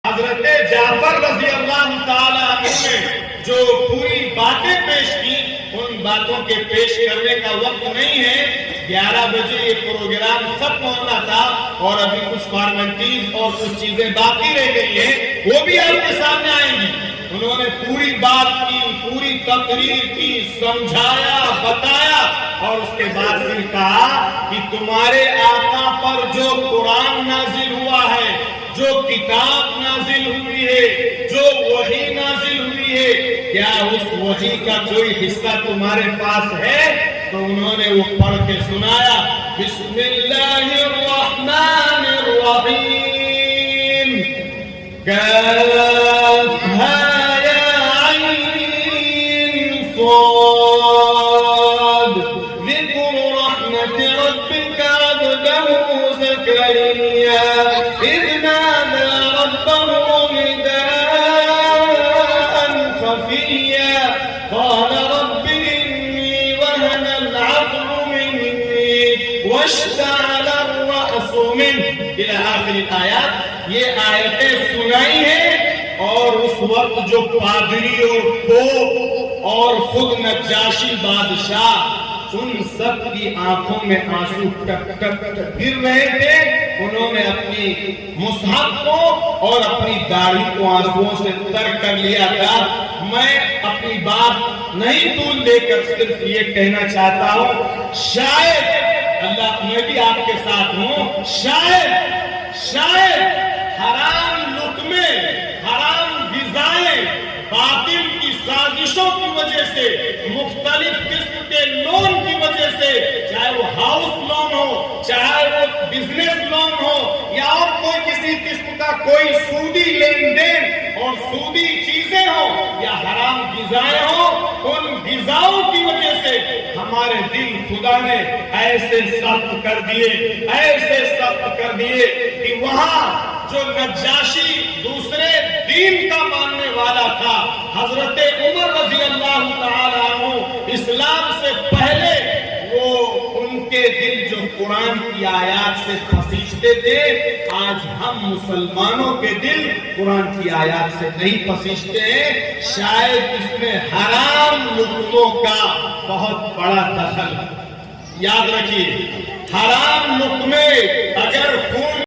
حضرت جعفر رضی اللہ تعالیٰ عنہ نے جو پوری باتیں پیش کی، ان باتوں کے پیش کرنے کا وقت نہیں ہے۔ 11 بجے یہ پروگرام ختم ہونا تھا اور ابھی کچھ فارمیلٹیز اور کچھ چیزیں باقی رہ گئی ہیں، وہ بھی آپ کے سامنے آئیں گی۔ انہوں نے پوری بات کی، پوری تقریر کی، سمجھایا، بتایا اور اس کے بعد پھر کہا کہ تمہارے آقا پر جو قرآن نازل ہوا ہے، جو کتاب نازل ہوئی ہے، جو وحی نازل ہوئی ہے، کیا اس وحی کا کوئی حصہ تمہارے پاس ہے؟ تو انہوں نے وہ پڑھ کے سنایا، بسم اللہ الرحمن الرحیم، کافھا یا عین صاد، ذکر رحمت ربک عبدہ زکریا اذ نادى ربه نداء خفيا قال رب إني وهن العظم مني واشتعل الرأس مني إلى آخر الآيات۔ یہ آیتیں سنائی ہیں اور اس وقت جو پادری اور پوپ اور خود نجاشی بادشاہ، ان سب کی آنکھوں میں آنسو ٹپ ٹپ گر رہے تھے۔ انہوں نے اپنی مصحف کو اور اپنی داڑھی کو آنسوؤں سے تر کر لیا تھا۔ میں اپنی بات نہیں طول دے کر صرف یہ کہنا چاہتا ہوں، شاید اللہ، میں بھی آپ کے ساتھ ہوں، شاید حرام لقمے، حرام غذائیں، باطل کی سازشوں کی وجہ سے، مختلف قسم کے لون کی وجہ سے، چاہے وہ ہاؤس لون ہو، چاہے وہ بزنس لون ہو، یا اور کوئی کسی قسم کا کوئی سودی لین دین اور سودی چیزیں ہو یا حرام غذائیں ہو، ان غذاؤں کی وجہ سے ہمارے دل خدا نے ایسے سخت کر دیے کہ وہاں جو نجاشی دوسرے دین کا ماننے والا تھا، حضرت عمر رضی اللہ تعالیٰ عنہ اسلام سے پہلے، وہ ان کے دل جو قرآن کی آیات سے پسیجتے تھے، آج ہم مسلمانوں کے دل قرآن کی آیات سے نہیں پسیجتے ہیں۔ شاید اس میں حرام لقموں کا بہت بڑا دخل ہے۔ یاد رکھیے، حرام لقمے اگر خون